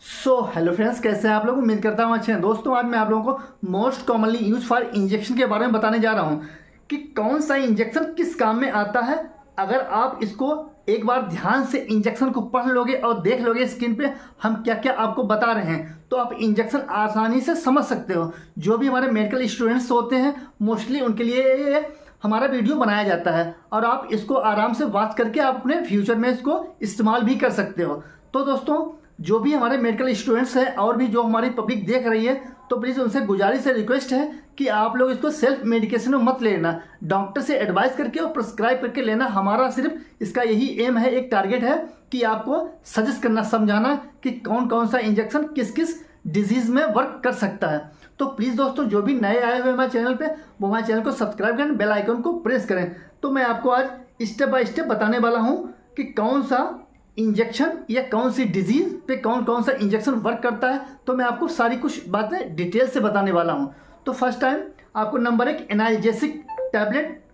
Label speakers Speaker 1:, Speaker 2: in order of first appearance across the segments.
Speaker 1: Hello friends, कैसे हैं आप लोग। उम्मीद करता हूँ अच्छे हैं। दोस्तों, आज मैं आप लोगों को most commonly use for injection के बारे में बताने जा रहा हूँ कि कौन सा इंजेक्शन किस काम में आता है। अगर आप इसको एक बार ध्यान से इंजेक्शन को पढ़ लोगे और देख लोगे स्क्रीन पे हम क्या क्या आपको बता रहे हैं, तो आप इंजेक्शन आसानी से समझ सकते हो। जो भी हमारे मेडिकल स्टूडेंट्स होते हैं मोस्टली उनके लिए हमारा वीडियो बनाया जाता है और आप इसको आराम से वॉच करके आप अपने फ्यूचर में इसको इस्तेमाल भी कर सकते हो। तो दोस्तों, जो भी हमारे मेडिकल स्टूडेंट्स हैं और भी जो हमारी पब्लिक देख रही है, तो प्लीज़ उनसे गुजारिश है, रिक्वेस्ट है कि आप लोग इसको सेल्फ मेडिकेशन में मत लेना। डॉक्टर से एडवाइस करके और प्रिस्क्राइब करके लेना। हमारा सिर्फ इसका यही एम है, एक टारगेट है कि आपको सजेस्ट करना, समझाना कि कौन कौन सा इंजेक्शन किस किस डिजीज़ में वर्क कर सकता है। तो प्लीज़ दोस्तों, जो भी नए आए हुए हमारे चैनल पे, वो हमारे चैनल को सब्सक्राइब करें, बेल आइकन को प्रेस करें। तो मैं आपको आज स्टेप बाय स्टेप बताने वाला हूँ कि कौन सा इंजेक्शन या कौन सी डिजीज़ पे कौन कौन सा इंजेक्शन वर्क करता है। तो मैं आपको सारी कुछ बातें डिटेल से बताने वाला हूँ। तो फर्स्ट टाइम आपको नंबर 1, एनाल्जेसिक टैबलेट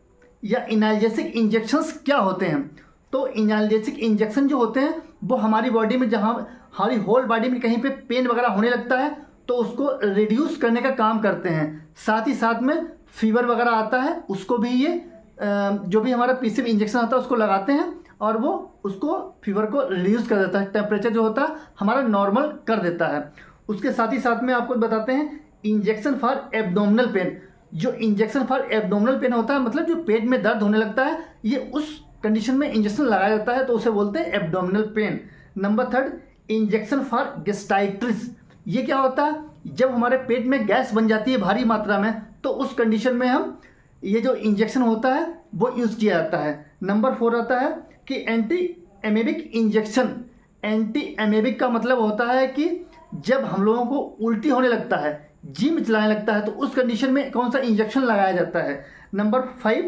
Speaker 1: या एनाल्जेसिक इंजेक्शंस क्या होते हैं। तो एनाल्जेसिक इंजेक्शन जो होते हैं वो हमारी बॉडी में, जहाँ हमारी होल बॉडी में कहीं पे पेन वगैरह होने लगता है, तो उसको रिड्यूस करने का काम करते हैं। साथ ही साथ में फीवर वगैरह आता है, उसको भी ये जो भी हमारा पीसीएम इंजेक्शन आता है उसको लगाते हैं और वो उसको फीवर को रिड्यूस कर देता है, टेम्परेचर जो होता है हमारा नॉर्मल कर देता है। उसके साथ ही साथ में आपको बताते हैं इंजेक्शन फॉर एब्डोमिनल पेन। जो इंजेक्शन फॉर एब्डोमिनल पेन होता है, मतलब जो पेट में दर्द होने लगता है, ये उस कंडीशन में इंजेक्शन लगाया जाता है, तो उसे बोलते हैं abdominal pain. Number 3, injection for gastritis. ये क्या होता है, जब हमारे पेट में गैस बन जाती है भारी मात्रा में, तो उस कंडीशन में हम ये जो इंजेक्शन होता है वो यूज़ किया जाता है। नंबर 4 आता है कि anti amoebic injection. Anti amoebic का मतलब होता है कि जब हम लोगों को उल्टी होने लगता है, जी मिचलाने लगता है, तो उस कंडीशन में कौन सा इंजेक्शन लगाया जाता है। Number 5,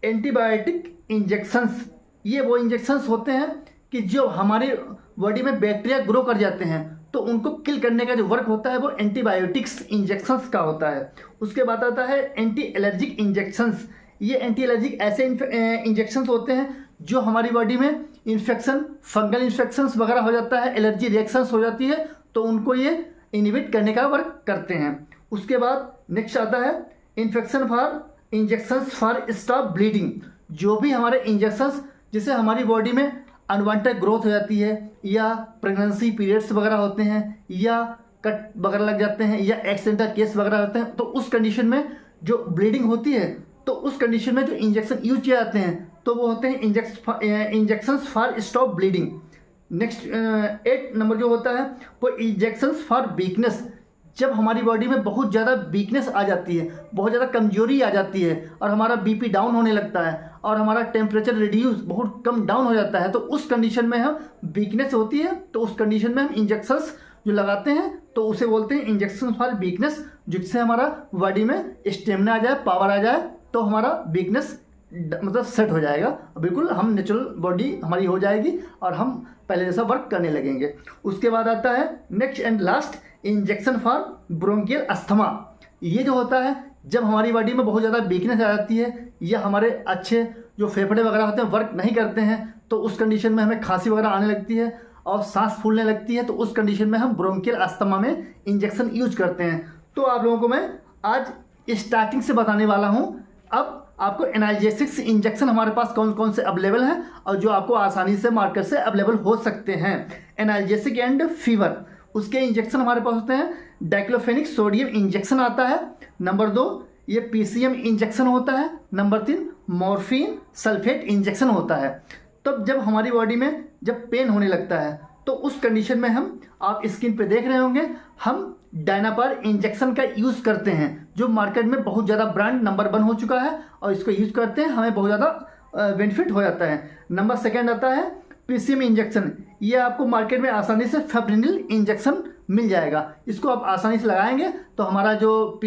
Speaker 1: antibiotic injections. ये वो इंजेक्शंस होते हैं कि जो हमारी बॉडी में बैक्टीरिया ग्रो कर जाते हैं, तो उनको किल करने का जो वर्क होता है वो एंटीबायोटिक्स इंजेक्शंस का होता है। उसके बाद आता है एंटी एलर्जिक इंजेक्शंस। ये एंटी एलर्जिक ऐसे इंजेक्शंस होते हैं जो हमारी बॉडी में इन्फेक्शन, फंगल इन्फेक्शंस वगैरह हो जाता है, एलर्जी रिएक्शंस हो जाती है, तो उनको ये इनहिबिट करने का वर्क करते हैं। उसके बाद नेक्स्ट आता है infection for injections for stop bleeding. जो भी हमारे इंजेक्शंस जिससे हमारी बॉडी में अनवांटेड ग्रोथ हो जाती है, या प्रेगनेंसी पीरियड्स वगैरह होते हैं, या कट वगैरह लग जाते हैं, या एक्सीडेंटल केस वगैरह होते हैं, तो उस कंडीशन में जो ब्लीडिंग होती है, तो उस कंडीशन में जो इंजेक्शन यूज किए जाते हैं तो वो होते हैं injections for stop bleeding. Next 8 number जो होता है वो इंजेक्शंस फॉर वीकनेस। जब हमारी बॉडी में बहुत ज़्यादा वीकनेस आ जाती है, बहुत ज़्यादा कमजोरी आ जाती है और हमारा बीपी डाउन होने लगता है और हमारा टेम्परेचर रिड्यूस बहुत कम डाउन हो जाता है, तो उस कंडीशन में हम वीकनेस होती है, तो उस कंडीशन में हम इंजेक्शंस जो लगाते हैं तो उसे बोलते हैं इंजेक्शन फॉर वीकनेस, जिससे हमारा बॉडी में स्टेमिना आ जाए, पावर आ जाए, तो हमारा वीकनेस मतलब सेट हो जाएगा, बिल्कुल हम नेचुरल बॉडी हमारी हो जाएगी और हम पहले जैसा वर्क करने लगेंगे। उसके बाद आता है next and last, injection for bronchial asthma. ये जो होता है जब हमारी बॉडी में बहुत ज़्यादा वीकनेस आ जाती है, या हमारे अच्छे जो फेफड़े वगैरह होते हैं वर्क नहीं करते हैं, तो उस कंडीशन में हमें खांसी वगैरह आने लगती है और सांस फूलने लगती है, तो उस कंडीशन में हम ब्रोंकियल अस्थमा में इंजेक्शन यूज करते हैं। तो आप लोगों को मैं आज स्टार्टिंग से बताने वाला हूँ। अब आपको एनाल्जेसिक्स इंजेक्शन हमारे पास कौन कौन से अवेलेबल हैं और जो आपको आसानी से मार्केट से अवेलेबल हो सकते हैं। एनाल्जेसिक एंड फीवर, उसके इंजेक्शन हमारे पास होते हैं। डाइक्लोफेनिक सोडियम इंजेक्शन आता है। नंबर 2, ये पीसीएम इंजेक्शन होता है। नंबर 3, मॉर्फिन सल्फेट इंजेक्शन होता है। तब जब हमारी बॉडी में जब पेन होने लगता है, तो उस कंडीशन में हम, आप स्क्रीन पे देख रहे होंगे, हम डायनापार इंजेक्शन का यूज़ करते हैं, जो मार्केट में बहुत ज़्यादा ब्रांड नंबर 1 हो चुका है और इसको यूज़ करते हैं, हमें बहुत ज़्यादा बेनिफिट हो जाता है। नंबर 2 आता है पीसीएम इंजेक्शन। ये आपको मार्केट में आसानी से फेब्रिनिल इंजेक्शन मिल जाएगा। इसको आप आसानी से लगाएंगे तो हमारा जो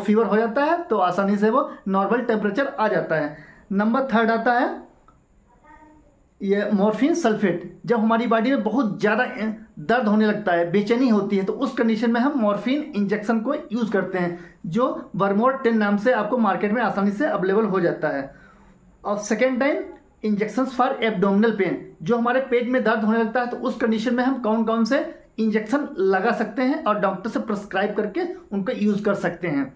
Speaker 1: फीवर हो जाता है तो आसानी से वो नॉर्मल टेम्परेचर आ जाता है। नंबर 3 आता है ये मॉर्फिन सल्फेट। जब हमारी बॉडी में बहुत ज़्यादा दर्द होने लगता है, बेचैनी होती है, तो उस कंडीशन में हम मॉर्फिन इंजेक्शन को यूज़ करते हैं, जो वर्मोर 10 नाम से आपको मार्केट में आसानी से अवेलेबल हो जाता है। और second time injections for abdominal pain. जो हमारे पेट में दर्द होने लगता है तो उस कंडीशन में हम कौन कौन से इंजेक्शन लगा सकते हैं और डॉक्टर से प्रिस्क्राइब करके उनको यूज़ कर सकते हैं।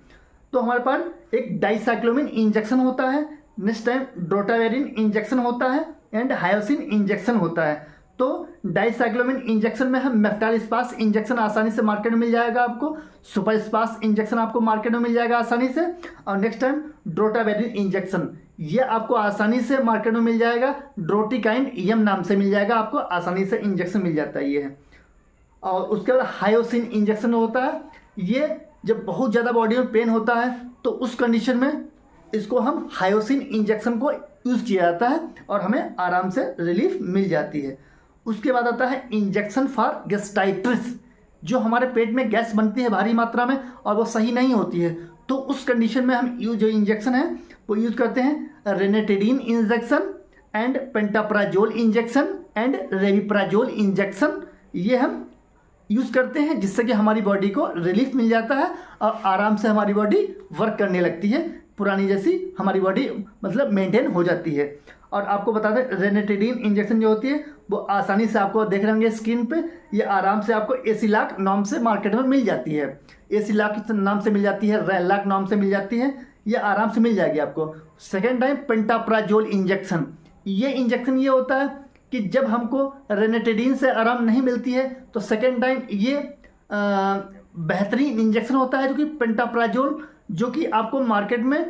Speaker 1: तो हमारे पास एक डाइसाइक्लोमिन इंजेक्शन होता है, नेक्स्ट टाइम ड्रोटावेरिन इंजेक्शन होता है एंड हायोसिन इंजेक्शन होता है। तो डाइसाइक्लोमिन इंजेक्शन में हम मेफ्टालिस्पास इंजेक्शन आसानी से मार्केट में मिल जाएगा आपको, सुपरस्पास इंजेक्शन आपको मार्केट में मिल जाएगा आसानी से, और नेक्स्ट टाइम ड्रोटावेरिन इंजेक्शन ये आपको आसानी से मार्केट में मिल जाएगा, ड्रोटिकाइन ईएम नाम से मिल जाएगा, आपको आसानी से इंजेक्शन मिल जाता है ये है। और उसके बाद हायोसिन इंजेक्शन होता है, ये जब बहुत ज़्यादा बॉडी में पेन होता है तो उस कंडीशन में इसको हम हायोसिन इंजेक्शन को यूज़ किया जाता है और हमें आराम से रिलीफ मिल जाती है। उसके बाद आता है इंजेक्शन फॉर गैस्ट्राइटिस, जो हमारे पेट में गैस बनती है भारी मात्रा में और वो सही नहीं होती है, तो उस कंडीशन में हम जो इंजेक्शन है वो यूज़ करते हैं ranitidine injection and pantoprazole injection and rabeprazole injection, ये हम यूज़ करते हैं जिससे कि हमारी बॉडी को रिलीफ मिल जाता है और आराम से हमारी बॉडी वर्क करने लगती है, पुरानी जैसी हमारी बॉडी मतलब मेंटेन हो जाती है। और आपको बता दें रेनेटिडीन इंजेक्शन जो होती है वो आसानी से आपको देख रहे होंगे स्क्रीन पे, ये आराम से आपको एसिलाक नाम से मार्केट में मिल जाती है, एसिलाक नाम से मिल जाती है, रेलाक नाम से मिल जाती है, ये आराम से मिल जाएगी आपको। सेकेंड टाइम पेंटाप्राजोल इंजेक्शन, ये इंजेक्शन ये होता है कि जब हमको रेनेटिडीन से आराम नहीं मिलती है तो सेकेंड टाइम ये बेहतरीन इंजेक्शन होता है जो कि पेंटाप्राजोल, जो कि आपको मार्केट में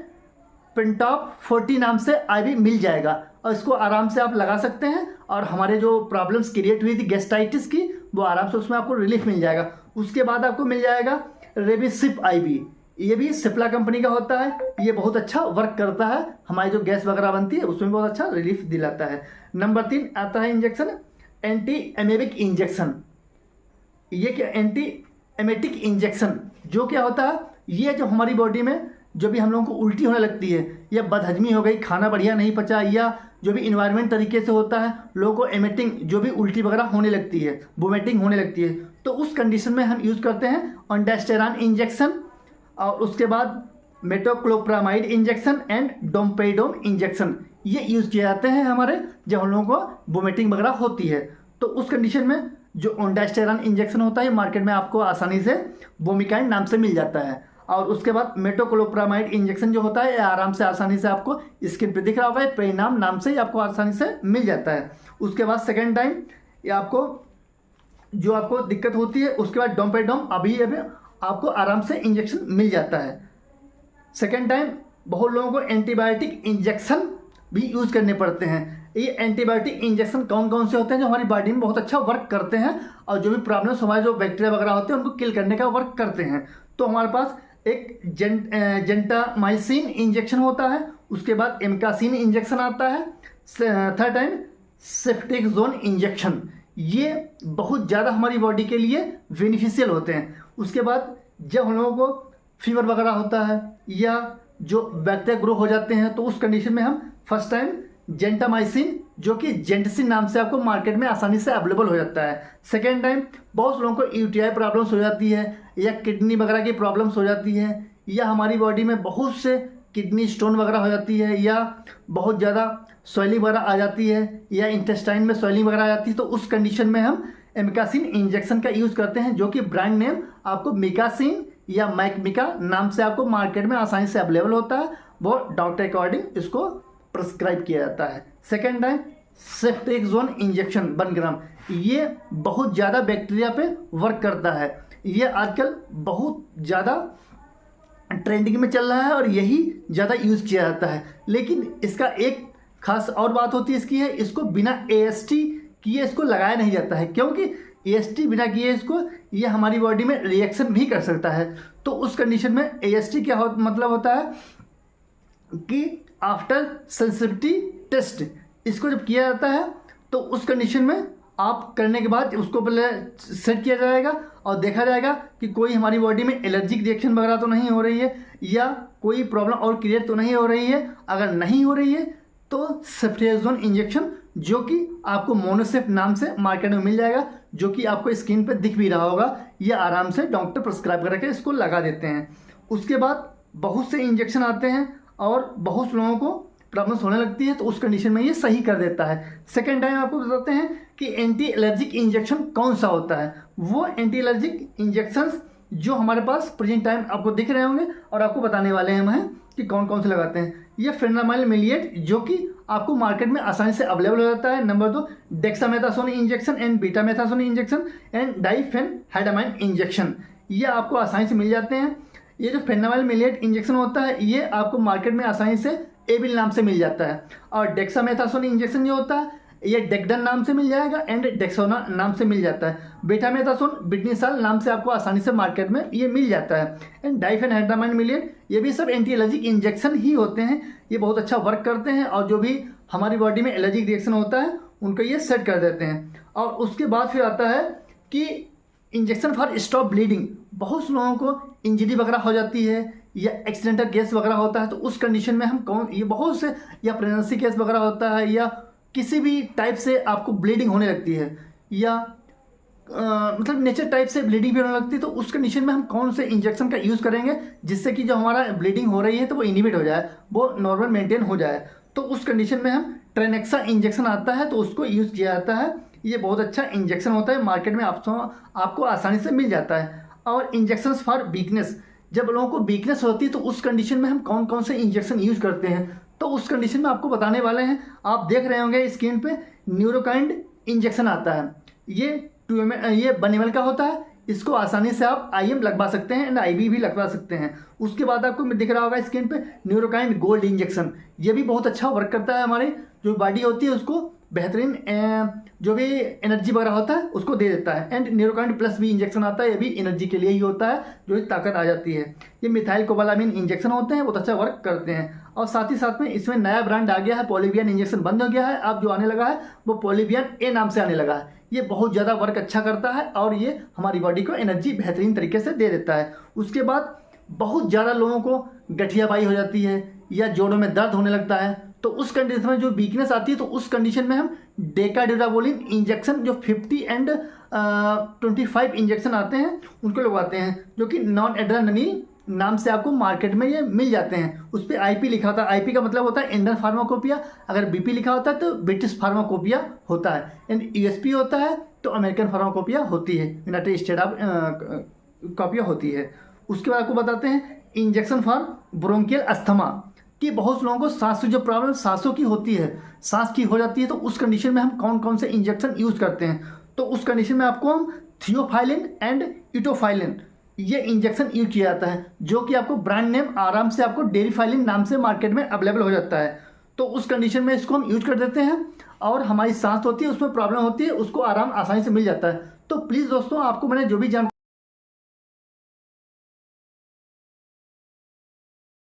Speaker 1: पेंटॉप 40 नाम से आईवी मिल जाएगा और इसको आराम से आप लगा सकते हैं और हमारे जो प्रॉब्लम्स क्रिएट हुई थी गैस्ट्राइटिस की वो आराम से उसमें आपको रिलीफ मिल जाएगा। उसके बाद आपको मिल जाएगा रेविसिप आईवी, ये भी सिप्ला कंपनी का होता है, ये बहुत अच्छा वर्क करता है, हमारी जो गैस वगैरह बनती है उसमें बहुत अच्छा रिलीफ दिलाता है। नंबर 3 आता है इंजेक्शन एंटी एमेबिक इंजेक्शन, ये क्या एंटी एमेटिक इंजेक्शन, जो क्या होता है ये जो हमारी बॉडी में जो भी हम लोगों को उल्टी होने लगती है या बदहजमी हो गई, खाना बढ़िया नहीं पचा, या जो भी इन्वायरमेंट तरीके से होता है लोगों को एमिटिंग जो भी उल्टी वगैरह होने लगती है, वोमिटिंग होने लगती है, तो उस कंडीशन में हम यूज़ करते हैं ऑन्डास्टेरान इंजेक्शन और उसके बाद मेटोक्लोप्रामाइड इंजेक्शन एंड डोम्पेडोम इंजेक्शन, ये यूज़ किए जाते हैं हमारे जब हम लोगों को वोमिटिंग वगैरह होती है। तो उस कंडीशन में जो ऑन्डास्टेरान इंजेक्शन होता है मार्केट में आपको आसानी से वोमिकाइन नाम से मिल जाता है। और उसके बाद मेटोक्लोप्रामाइड इंजेक्शन जो होता है ये आराम से आसानी से आपको स्क्रीन पे दिख रहा होगा, परिणाम नाम से ही आपको आसानी से मिल जाता है। उसके बाद सेकेंड टाइम ये आपको जो आपको दिक्कत होती है उसके बाद डोम्पेडोम अभी आपको आराम से इंजेक्शन मिल जाता है। सेकेंड टाइम बहुत लोगों को एंटीबायोटिक इंजेक्शन भी यूज़ करने पड़ते हैं। ये एंटीबायोटिक इंजेक्शन कौन कौन से होते हैं जो हमारी बॉडी में बहुत अच्छा वर्क करते हैं और जो भी प्रॉब्लम्स हमारे जो बैक्टीरिया वगैरह होते हैं उनको किल करने का वर्क करते हैं। तो हमारे पास एक जेंटामाइसिन इंजेक्शन होता है, उसके बाद एमकासिन इंजेक्शन आता है, थर्ड टाइम सेफ्ट्रिक्सोन इंजेक्शन, ये बहुत ज़्यादा हमारी बॉडी के लिए बेनिफिशियल होते हैं। उसके बाद जब हम लोगों को फीवर वगैरह होता है या जो बैक्टीरिया ग्रो हो जाते हैं तो उस कंडीशन में हम फर्स्ट टाइम जेंटामाइसिन जो कि जेंटसिन नाम से आपको मार्केट में आसानी से अवेलेबल हो जाता है। सेकेंड टाइम बहुत लोगों को यूटीआई प्रॉब्लम्स हो जाती है या किडनी वगैरह की प्रॉब्लम्स हो जाती है या हमारी बॉडी में बहुत से किडनी स्टोन वगैरह हो जाती है या बहुत ज़्यादा स्वेलिंग वगैरह आ जाती है या इंटेस्टाइन में स्वेलिंग वगैरह आ जाती है, तो उस कंडीशन में हम एमकासिन इंजेक्शन का यूज़ करते हैं जो कि ब्रांड नेम आपको मिकासिन या मैकमिका नाम से आपको मार्केट में आसानी से अवेलेबल होता है, वो डॉक्टर अकॉर्डिंग इसको प्रिस्क्राइब किया जाता है। सेकेंड टाइम सेफ्ट्रिक्सोन इंजेक्शन 1 ग्राम, ये बहुत ज़्यादा बैक्टीरिया पे वर्क करता है, ये आजकल बहुत ज़्यादा ट्रेंडिंग में चल रहा है और यही ज़्यादा यूज़ किया जाता है। लेकिन इसका एक खास और बात होती है इसकी है, इसको बिना एएसटी किए इसको लगाया नहीं जाता है, क्योंकि एएसटी बिना किए इसको ये हमारी बॉडी में रिएक्शन भी कर सकता है। तो उस कंडीशन में एएसटी क्या मतलब होता है कि आफ्टर सेंसिटिविटी टेस्ट, इसको जब किया जाता है तो उस कंडीशन में आप करने के बाद उसको पहले सेट किया जाएगा और देखा जाएगा कि कोई हमारी बॉडी में एलर्जिक रिएक्शन वगैरह तो नहीं हो रही है या कोई प्रॉब्लम और क्रिएट तो नहीं हो रही है। अगर नहीं हो रही है तो सेफ्ट्रिक्सोन इंजेक्शन जो कि आपको मोनोसेफ नाम से मार्केट में मिल जाएगा, जो कि आपको स्क्रीन पर दिख भी रहा होगा, ये आराम से डॉक्टर प्रिस्क्राइब करके इसको लगा देते हैं। उसके बाद बहुत से इंजेक्शन आते हैं और बहुत लोगों को प्रॉब्लम्स होने लगती है तो उस कंडीशन में ये सही कर देता है। सेकेंड टाइम आपको बताते हैं कि एंटी एलर्जिक इंजेक्शन कौन सा होता है। वो एंटी एलर्जिक इंजेक्शंस जो हमारे पास प्रेजेंट टाइम आपको दिख रहे होंगे और आपको बताने वाले हैं हम हैं कि कौन कौन से लगाते हैं। ये फेनामाइल मिलिएट जो कि आपको मार्केट में आसानी से अवेलेबल हो जाता है। Number 2 dexamethasone injection and betamethasone injection and डाइफेनहाइड्रामाइन injection, ये आपको आसानी से मिल जाते हैं। ये जो फेनामाइल मिलिएट इंजेक्शन होता है ये आपको मार्केट में आसानी से एबिल नाम से मिल जाता है, और डेक्सामेथासोन इंजेक्शन जो होता है ये डेक्डन नाम से मिल जाएगा एंड डेक्सोना नाम से मिल जाता है। बेटामेथासोन बिटनिसाल नाम से आपको आसानी से मार्केट में ये मिल जाता है। एंड डाइफेनहाइड्रामाइन मिलिएट, ये भी सब एंटी एलर्जिक इंजेक्शन ही होते हैं। ये बहुत अच्छा वर्क करते हैं और जो भी हमारी बॉडी में एलर्जिक रिएक्शन होता है उनको ये सेट कर देते हैं। और उसके बाद फिर आता है कि इंजेक्शन फॉर स्टॉप ब्लीडिंग। बहुत से लोगों को इंजरी वगैरह हो जाती है या एक्सीडेंटल केस वगैरह होता है तो उस कंडीशन में हम ये बहुत से, या प्रेगनेंसी केस वगैरह होता है या किसी भी टाइप से आपको ब्लीडिंग होने लगती है या मतलब नेचर टाइप से ब्लीडिंग भी होने लगती है तो उस कंडीशन में हम कौन से इंजेक्शन का यूज़ करेंगे जिससे कि जो हमारा ब्लीडिंग हो रही है तो वो इनिबिट हो जाए, वो नॉर्मल मेंटेन हो जाए। तो उस कंडीशन में हम ट्रेनेक्सा इंजेक्शन आता है तो उसको यूज़ किया जाता है। ये बहुत अच्छा इंजेक्शन होता है, मार्केट में आपको आसानी से मिल जाता है। और इंजेक्शन फॉर वीकनेस, जब लोगों को वीकनेस होती है तो उस कंडीशन में हम कौन कौन से इंजेक्शन यूज़ करते हैं तो उस कंडीशन में आपको बताने वाले हैं। आप देख रहे होंगे स्क्रीन पे न्यूरोकाइंड इंजेक्शन आता है। ये बनेवल का होता है, इसको आसानी से आप IM लगवा सकते हैं एंड IV भी लगवा सकते हैं। उसके बाद आपको दिख रहा होगा स्क्रीन पे न्यूरोकाइंड गोल्ड इंजेक्शन, ये भी बहुत अच्छा वर्क करता है, हमारी जो बॉडी होती है उसको बेहतरीन जो भी एनर्जी वगैरह होता है उसको दे देता है। एंड न्यूरोकाइंड प्लस भी इंजेक्शन आता है, ये भी एनर्जी के लिए ही होता है, जो ताकत आ जाती है। ये मिथाइल कोबालामिन इंजेक्शन होते हैं, बहुत अच्छा वर्क करते हैं। और साथ ही साथ में इसमें नया ब्रांड आ गया है, पॉलीवियन इंजेक्शन बंद हो गया है, अब जो आने लगा है वो पॉलीवियन A नाम से आने लगा है। ये बहुत ज़्यादा वर्क अच्छा करता है और ये हमारी बॉडी को एनर्जी बेहतरीन तरीके से दे देता है। उसके बाद बहुत ज़्यादा लोगों को गठियाबाई हो जाती है या जोड़ों में दर्द होने लगता है तो उस कंडीशन में जो वीकनेस आती है तो उस कंडीशन में हम डेकाड्यूराबोलिन इंजेक्शन जो 50 एंड 25 इंजेक्शन आते हैं उनको लगवाते हैं, जो कि नॉन एड्रेनालिन नाम से आपको मार्केट में ये मिल जाते हैं। उस पर IP लिखा होता है, IP का मतलब होता है इंडियन फार्माकोपिया, अगर BP लिखा होता है तो ब्रिटिश फार्माकोपिया होता है, एंड USP होता है तो अमेरिकन फार्माकोपिया होती है, यूनाइटेड स्टेट ऑफ कॉपिया होती है। उसके बाद आपको बताते हैं इंजेक्शन फॉर ब्रोंकियल अस्थमा, कि बहुत लोगों को सांस की जो प्रॉब्लम सांसों की होती है, सांस की हो जाती है तो उस कंडीशन में हम कौन कौन से इंजेक्शन यूज़ करते हैं तो उस कंडीशन में आपको हम थियोफाइलिन एंड इटोफाइलिन ये इंजेक्शन यूज किया जाता है, जो कि आपको ब्रांड नेम आराम से आपको डेरिफाइलिन नाम से मार्केट में अवेलेबल हो जाता है। तो उस कंडीशन में इसको हम यूज कर देते हैं और हमारी सांस होती है उसमें प्रॉब्लम होती है उसको आराम आसानी से मिल जाता है। तो प्लीज़ दोस्तों, आपको मैंने जो भी जान